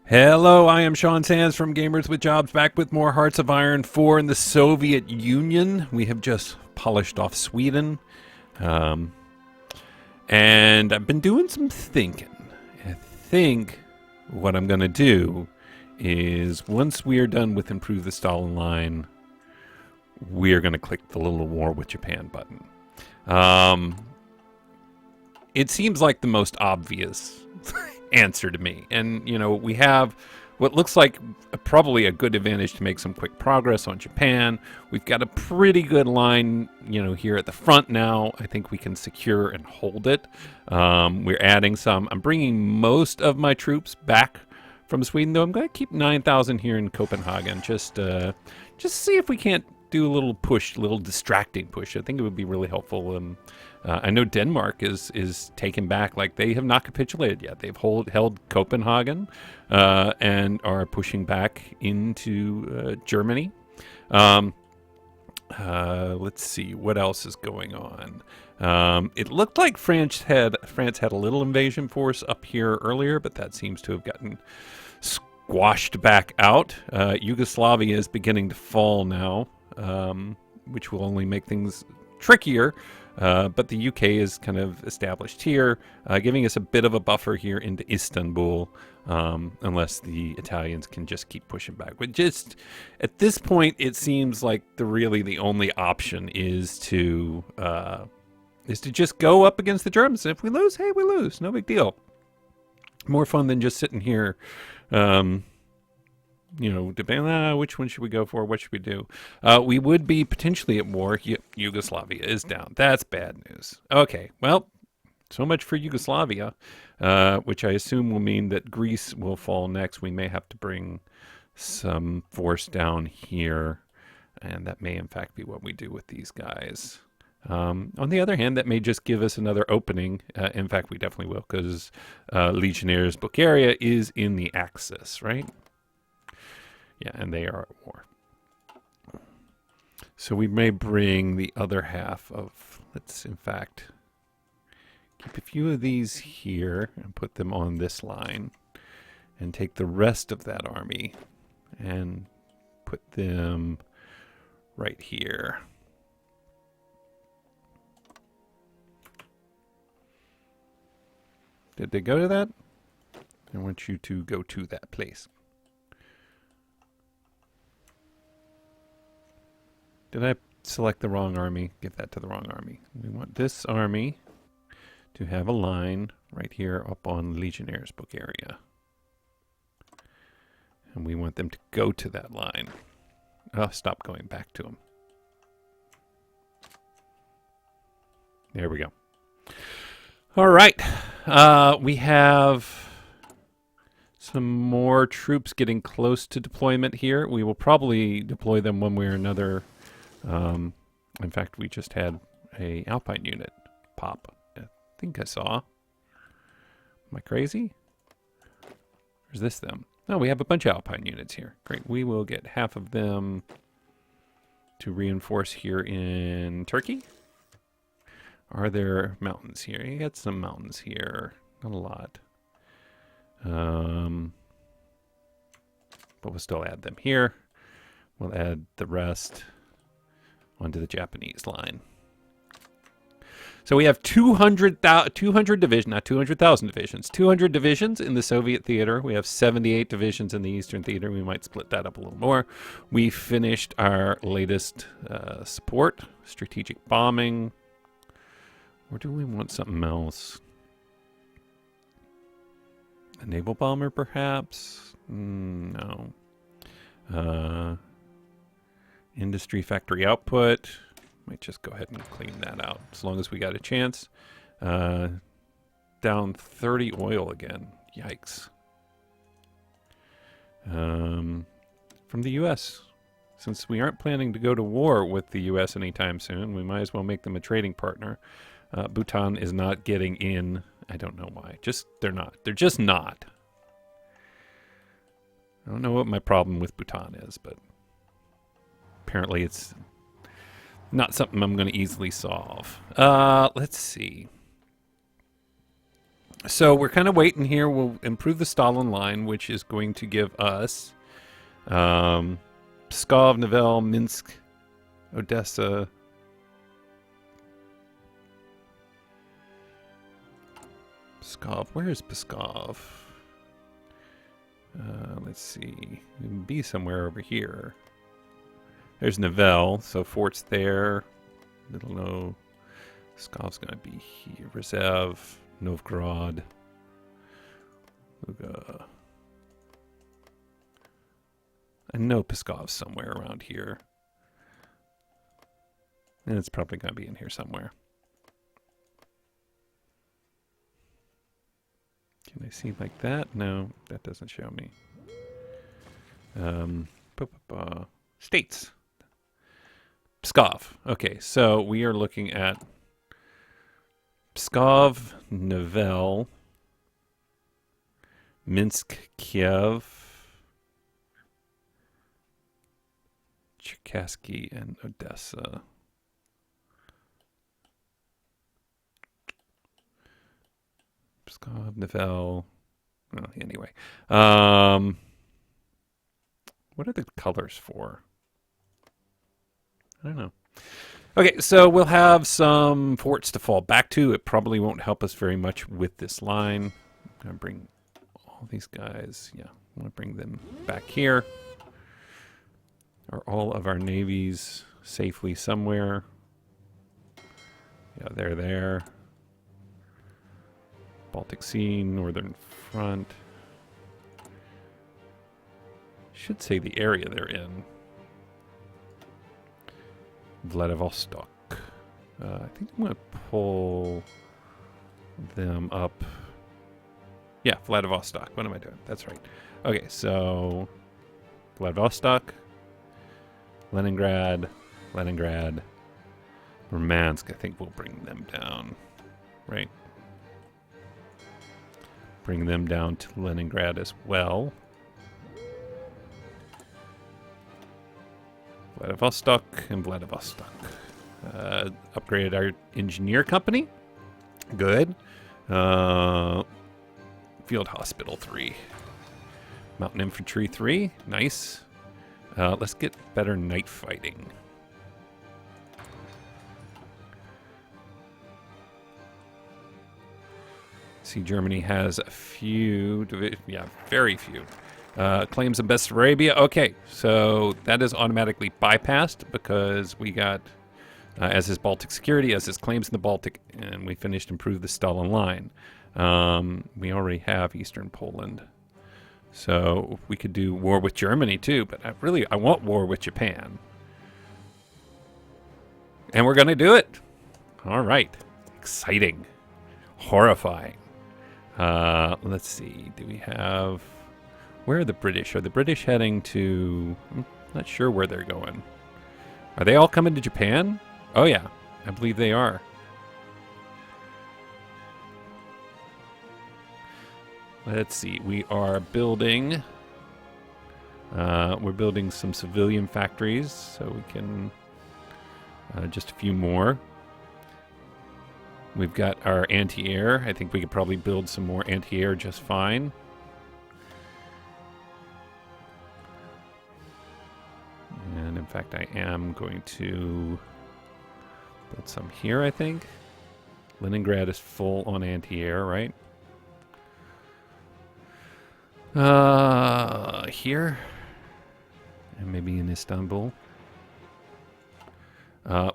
Hello, I am Sean Sands from Gamers with Jobs, back with more Hearts of Iron 4 in the Soviet Union. We have just polished off Sweden. And I've been doing some thinking. I think what I'm going to do is, once we are done with Improve the Stalin Line, we're going to click the little War with Japan button. It seems like the most obvious answer to me. And, you know, we have what looks like probably a good advantage to make some quick progress on Japan. We've got a pretty good line, you know, here at the front now. I think we can secure and hold it. We're adding some. I'm bringing most of my troops back from Sweden, though. I'm going to keep 9,000 here in Copenhagen. Just see if we can't do a little push, a little distracting push. I think it would be really helpful. I know Denmark is taken back. Like, they have not capitulated yet. They've held Copenhagen and are pushing back into Germany. Let's see what else is going on. It looked like France had a little invasion force up here earlier, but that seems to have gotten squashed back out. Yugoslavia is beginning to fall now, which will only make things trickier. But the UK is kind of established here, giving us a bit of a buffer here into Istanbul, unless the Italians can just keep pushing back. But just at this point, it seems like the only option is to just go up against the Germans. And if we lose, hey, we lose. No big deal. More fun than just sitting here. You know, debating, which one should we go for? What should we do? We would be potentially at war. Yugoslavia is down. That's bad news. Okay, well, so much for Yugoslavia, which I assume will mean that Greece will fall next. We may have to bring some force down here, and that may in fact be what we do with these guys. On the other hand, that may just give us another opening. In fact, we definitely will, because Legionnaires Bulgaria is in the Axis, right? Yeah, and they are at war. So we may bring the other half of, let's in fact keep a few of these here and put them on this line, and take the rest of that army and put them right here. Did they go to that? I want you to go to that place. Did I select the wrong army? Give that to the wrong army. We want this army to have a line right here up on Legionnaires Bulgaria. And we want them to go to that line. Oh, stop going back to them. There we go. All right. We have some more troops getting close to deployment here. We will probably deploy them one way or another. In fact, we just had a Alpine unit pop. I think I saw. Am I crazy? Or is this them? No, we have a bunch of Alpine units here. Great. We will get half of them to reinforce here in Turkey. Are there mountains here? You got some mountains here. Not a lot. But we'll still add them here. We'll add the rest onto the Japanese line. So we have 200 divisions, not 200,000 divisions, 200 divisions in the Soviet theater. We have 78 divisions in the Eastern theater. We might split that up a little more. We finished our latest support, strategic bombing. Or do we want something else? A naval bomber, perhaps? No. Industry factory output. Might just go ahead and clean that out as long as we got a chance. Down 30 oil again. Yikes. From the U.S. Since we aren't planning to go to war with the U.S. anytime soon, we might as well make them a trading partner. Bhutan is not getting in. I don't know why. They're not. They're just not. I don't know what my problem with Bhutan is, but apparently it's not something I'm going to easily solve. Let's see. So we're kind of waiting here. We'll improve the Stalin line, which is going to give us Pskov, Nivel, Minsk, Odessa. Pskov. Where is Pskov? Let's see. It would be somewhere over here. There's Nivel, so fort's there. Little no. Pskov's going to be here. Reserve, Novgorod. Luga. I know Pskov's somewhere around here. And it's probably going to be in here somewhere. Can I see like that? No, that doesn't show me. States. Pskov. Okay, so we are looking at Pskov, Nivel, Minsk, Kiev, Cherkasky, and Odessa. Pskov, Nivel. Well, anyway. What are the colors for? I don't know. Okay, so we'll have some forts to fall back to. It probably won't help us very much with this line. I'm going to bring all these guys. Yeah, I'm going to bring them back here. Are all of our navies safely somewhere? Yeah, they're there. Baltic Sea, Northern Front. Should say the area they're in. Vladivostok. I think I'm going to pull them up. Yeah, Vladivostok. What am I doing? That's right. Okay, so Vladivostok, Leningrad, Murmansk. I think we'll bring them down, right? Bring them down to Leningrad as well. Vladivostok and Vladivostok. Upgraded our engineer company. Good. Field Hospital 3. Mountain Infantry 3. Nice. Let's get better night fighting. See, Germany has a few. Yeah, very few. Claims in Bessarabia. Okay, so that is automatically bypassed because we got, as his Baltic security, as his claims in the Baltic, and we finished improve the Stalin line. We already have Eastern Poland. So we could do war with Germany too, but I want war with Japan. And we're going to do it. All right. Exciting. Horrifying. Let's see. Do we have... Where are the British? Are the British heading to... I'm not sure where they're going. Are they all coming to Japan? Oh, yeah. I believe they are. Let's see. We are building... we're building some civilian factories, so we can... just a few more. We've got our anti-air. I think we could probably build some more anti-air just fine. And in fact, I am going to build some here, I think. Leningrad is full on anti-air, right? Here. And maybe in Istanbul.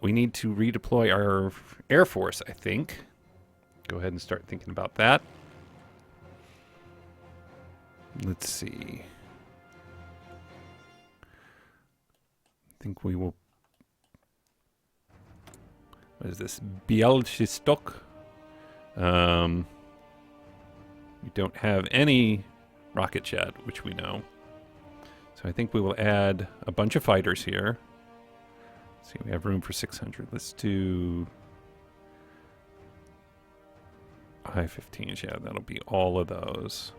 We need to redeploy our Air Force, I think. Go ahead and start thinking about that. Let's see. I think we will... What is this? Bialystok. We don't have any rocket jet, which we know. So I think we will add a bunch of fighters here. Let's see, we have room for 600. Let's do... I-15s, yeah, that'll be all of those.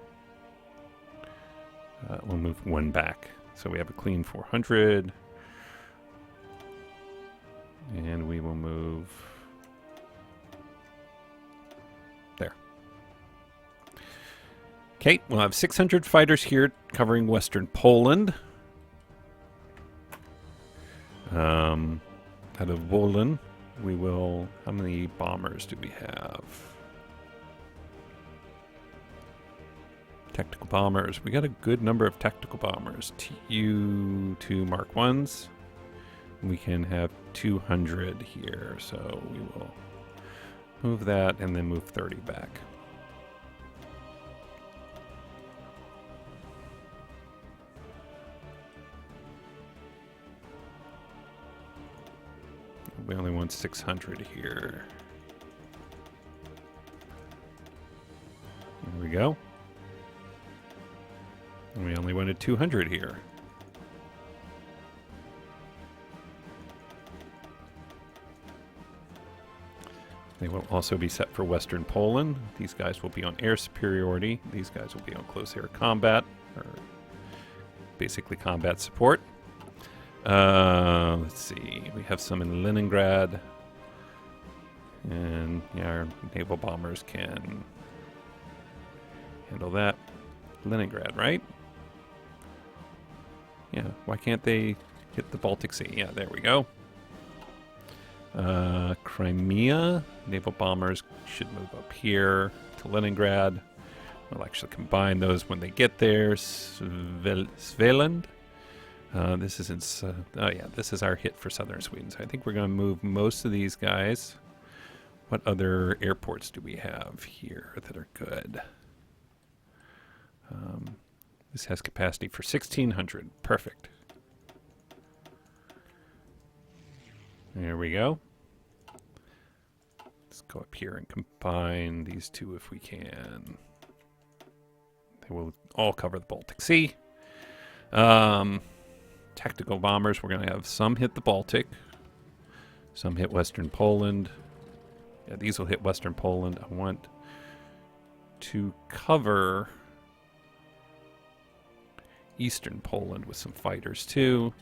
We'll move one back. So we have a clean 400. And we will move... There. Okay, we'll have 600 fighters here covering Western Poland. Out of Wolen, we will... How many bombers do we have? Tactical bombers. We got a good number of tactical bombers. Tu-2 Mark 1s. We can have 200 here, so we will move that and then move 30 back. We only want 600 here. There we go. And we only wanted 200 here. They will also be set for Western Poland. These guys will be on air superiority. These guys will be on close air combat, or basically combat support. Let's see. We have some in Leningrad. And yeah, our naval bombers can handle that. Leningrad, right? Yeah, why can't they hit the Baltic Sea? Yeah, there we go. Crimea. Naval bombers should move up here to Leningrad. We'll actually combine those when they get there. Svealand. This is in... oh yeah, this is our hit for southern Sweden. So I think we're going to move most of these guys. What other airports do we have here that are good? This has capacity for 1,600. Perfect. There we go. Let's go up here and combine these two if we can. They will all cover the Baltic Sea. Tactical bombers, we're going to have some hit the Baltic. Some hit Western Poland. Yeah, these will hit Western Poland. I want to cover Eastern Poland with some fighters too.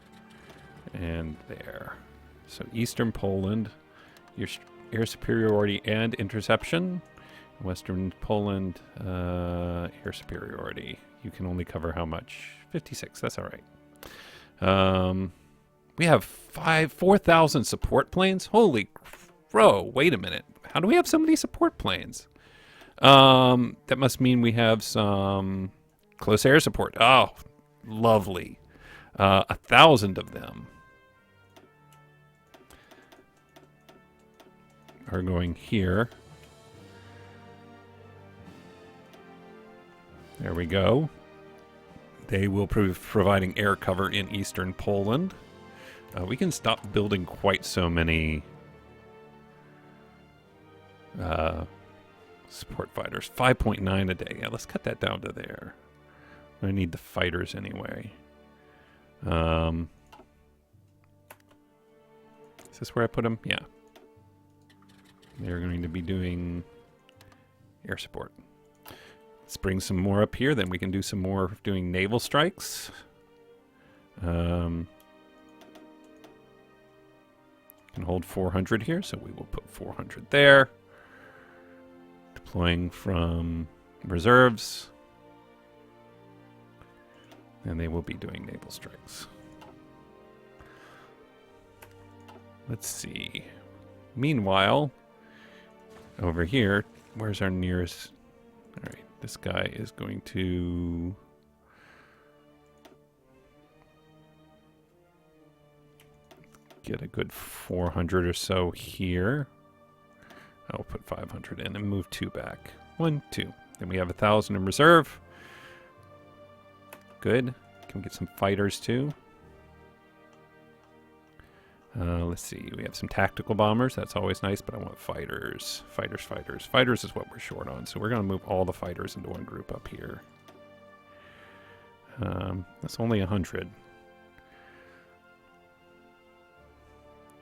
And there. So Eastern Poland, your air superiority and interception. Western Poland, air superiority. You can only cover how much? 56, that's all right. We have 4,000 support planes? Holy crow, wait a minute. How do we have so many support planes? That must mean we have some close air support. Oh, lovely. 1,000 of them are going here. There we go. They will be providing air cover in eastern Poland. We can stop building quite so many support fighters. 5.9 a day. Yeah, let's cut that down to there. I need the fighters anyway. Is this where I put them? Yeah. They're going to be doing air support. Let's bring some more up here, then we can do some more doing naval strikes. Can hold 400 here, so we will put 400 there. Deploying from reserves. And they will be doing naval strikes. Let's see. Meanwhile, over here, where's our nearest... All right, this guy is going to... get a good 400 or so here. I'll put 500 in and move 2 back. 1, 2. Then we have 1,000 in reserve. Good. Can we get some fighters too? Let's see. We have some tactical bombers. That's always nice, but I want fighters. Fighters, fighters. Fighters is what we're short on. So we're going to move all the fighters into one group up here. That's only 100.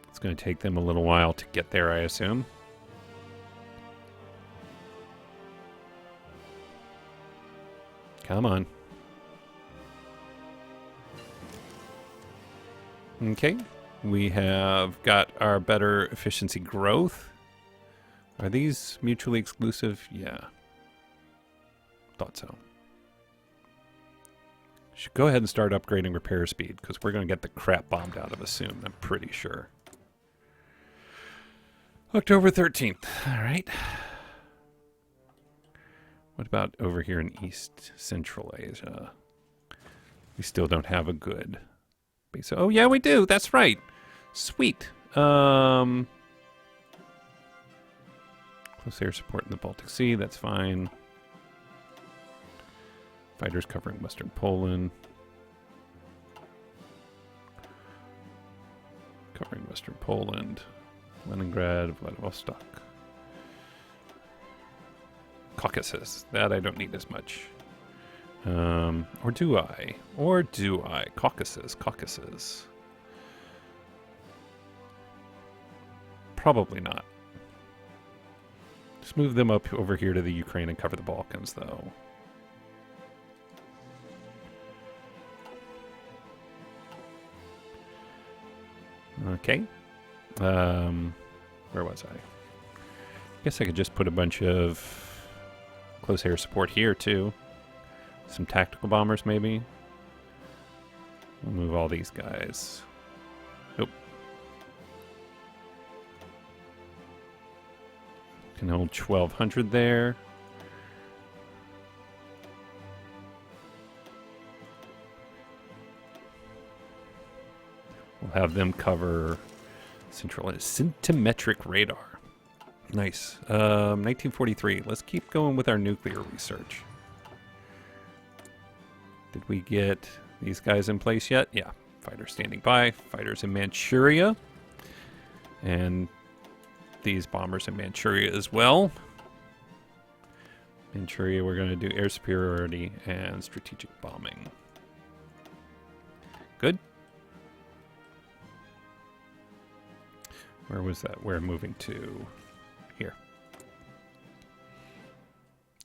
It's going to take them a little while to get there, I assume. Come on. Okay. We have got our better efficiency growth. Are these mutually exclusive? Yeah. Thought so. Should go ahead and start upgrading repair speed, because we're going to get the crap bombed out of us soon, I'm pretty sure. October 13th. All right. What about over here in East Central Asia? We still don't have a good base. Oh, yeah, we do. That's right. Sweet. Close air support in the Baltic Sea. That's fine. Fighters covering Western Poland. Covering Western Poland. Leningrad, Vladivostok. Caucasus. That I don't need as much. Or do I? Or do I? Caucasus. Caucasus. Probably not. Just move them up over here to the Ukraine and cover the Balkans, though. Okay. Where was I? Guess I could just put a bunch of close air support here, too. Some tactical bombers, maybe. We'll move all these guys. Nope. Can hold 1,200 there. We'll have them cover central scintimetric radar. Nice. 1943. Let's keep going with our nuclear research. Did we get these guys in place yet? Yeah. Fighters standing by. Fighters in Manchuria. And these bombers in Manchuria as well. Manchuria, we're going to do air superiority and strategic bombing. Good. Where was that? We're moving to here.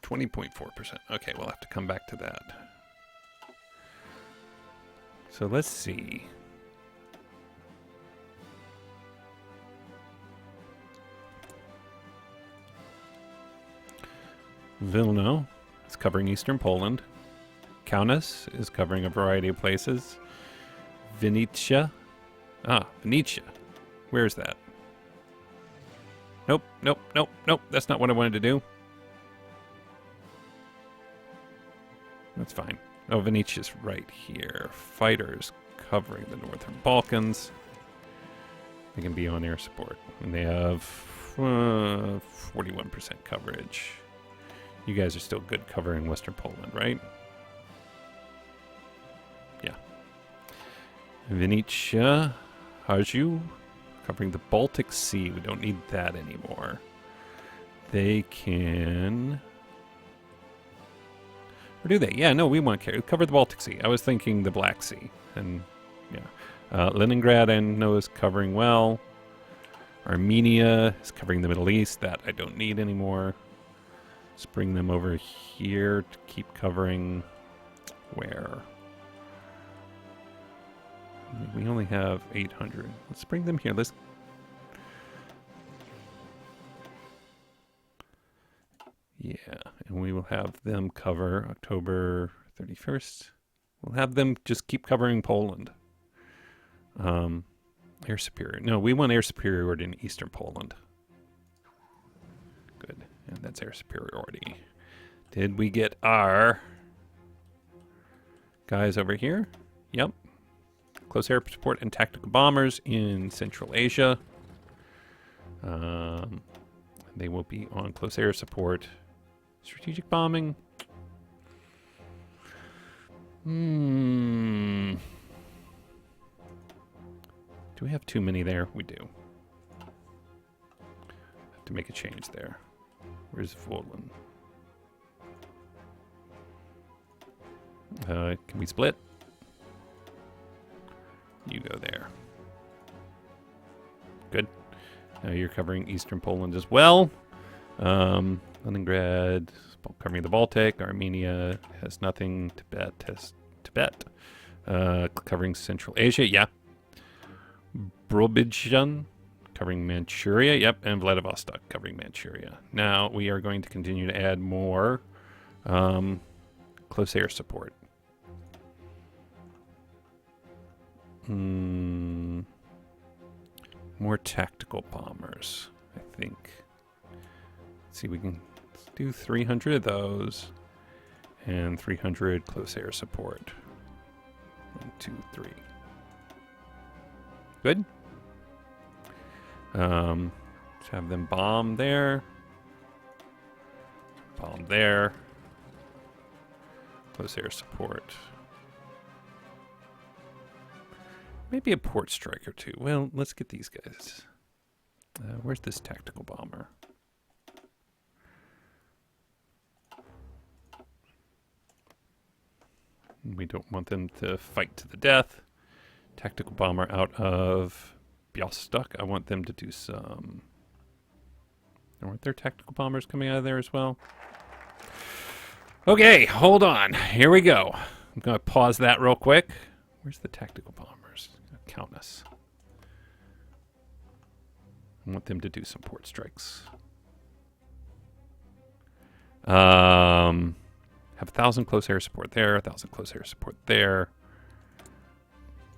20.4%. Okay, we'll have to come back to that. So let's see. Vilno is covering eastern Poland. Kaunas is covering a variety of places. Venetia. Venetia. Where's that? Nope, nope, nope, nope. That's not what I wanted to do. That's fine. Oh, Venetia's right here. Fighters covering the northern Balkans. They can be on air support. And they have 41% coverage. You guys are still good covering Western Poland, right? Yeah. Venetia, Haju, covering the Baltic Sea. We don't need that anymore. They can... Or do they? Yeah, no, we want to cover the Baltic Sea. I was thinking the Black Sea. And, yeah. Leningrad, I know, is covering well. Armenia is covering the Middle East. That I don't need anymore. Let's bring them over here to keep covering... Where? We only have 800. Let's bring them here. Let's... Yeah, and we will have them cover October 31st. We'll have them just keep covering Poland. Air superior. No, we want air superiority in eastern Poland. Good. And that's air superiority. Did we get our guys over here? Yep. Close air support and tactical bombers in Central Asia. They will be on close air support. Strategic bombing. Do we have too many there? We do. Have to make a change there. Where's Volin? Can we split? You go there. Good. Now you're covering eastern Poland as well. Leningrad covering the Baltic. Armenia has nothing. Tibet has Tibet. Covering Central Asia. Yeah. Brobijan covering Manchuria. Yep. And Vladivostok covering Manchuria. Now we are going to continue to add more close air support. More tactical bombers, I think. Let's see, we can do 300 of those and 300 close air support. 1, 2, 3. Good. Let's have them bomb there. Bomb there. Close air support. Maybe a port strike or two. Well, let's get these guys. Where's this tactical bomber? We don't want them to fight to the death. Tactical bomber out of Bialystok. I want them to do some... Aren't there tactical bombers coming out of there as well? Okay, hold on. Here we go. I'm going to pause that real quick. Where's the tactical bombers? Count us. I want them to do some port strikes. Have 1,000 close air support there, 1,000 close air support there.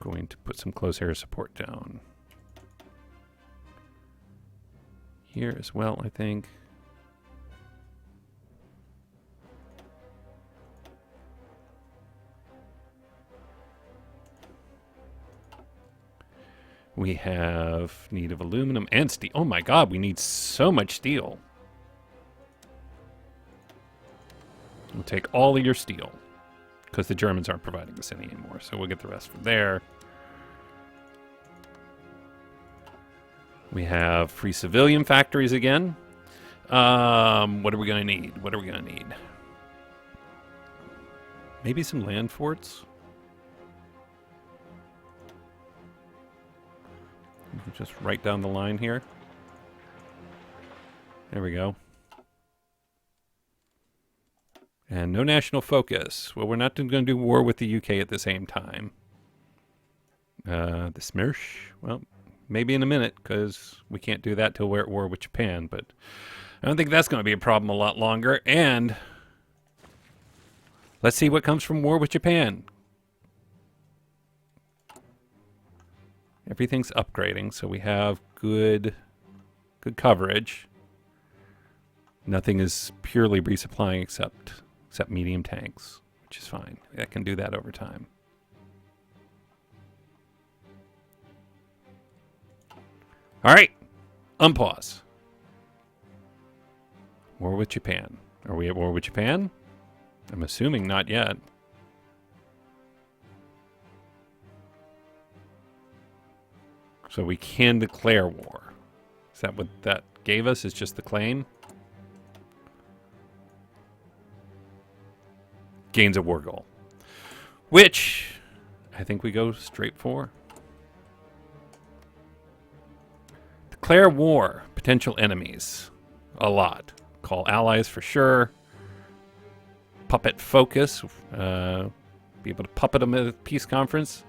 Going to put some close air support down here as well, I think. We have need of aluminum and steel. Oh my god, we need so much steel. We'll take all of your steel because the Germans aren't providing us any anymore. So we'll get the rest from there. We have free civilian factories again. What are we going to need? What are we going to need? Maybe some land forts? Just right down the line here. There we go. And no national focus. Well, we're not going to do war with the UK at the same time. The Smersh? Well, maybe in a minute, because we can't do that till we're at war with Japan. But I don't think that's going to be a problem a lot longer. And let's see what comes from war with Japan. Everything's upgrading, so we have good coverage. Nothing is purely resupplying except medium tanks, which is fine. I can do that over time. All right, unpause. War with Japan. Are we at war with Japan? I'm assuming not yet. So we can declare war. Is that what that gave us? Is just the claim? Gains a war goal. Which I think we go straight for. Declare war. Potential enemies. A lot. Call allies for sure. Puppet focus. Be able to puppet them at a peace conference.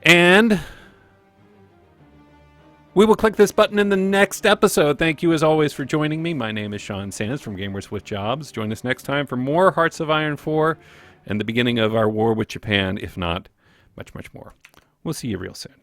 And we will click this button in the next episode. Thank you as always for joining me. My name is Sean Sands from Gamers with Jobs. Join us next time for more Hearts of Iron 4 and the beginning of our war with Japan, if not much, much more. We'll see you real soon.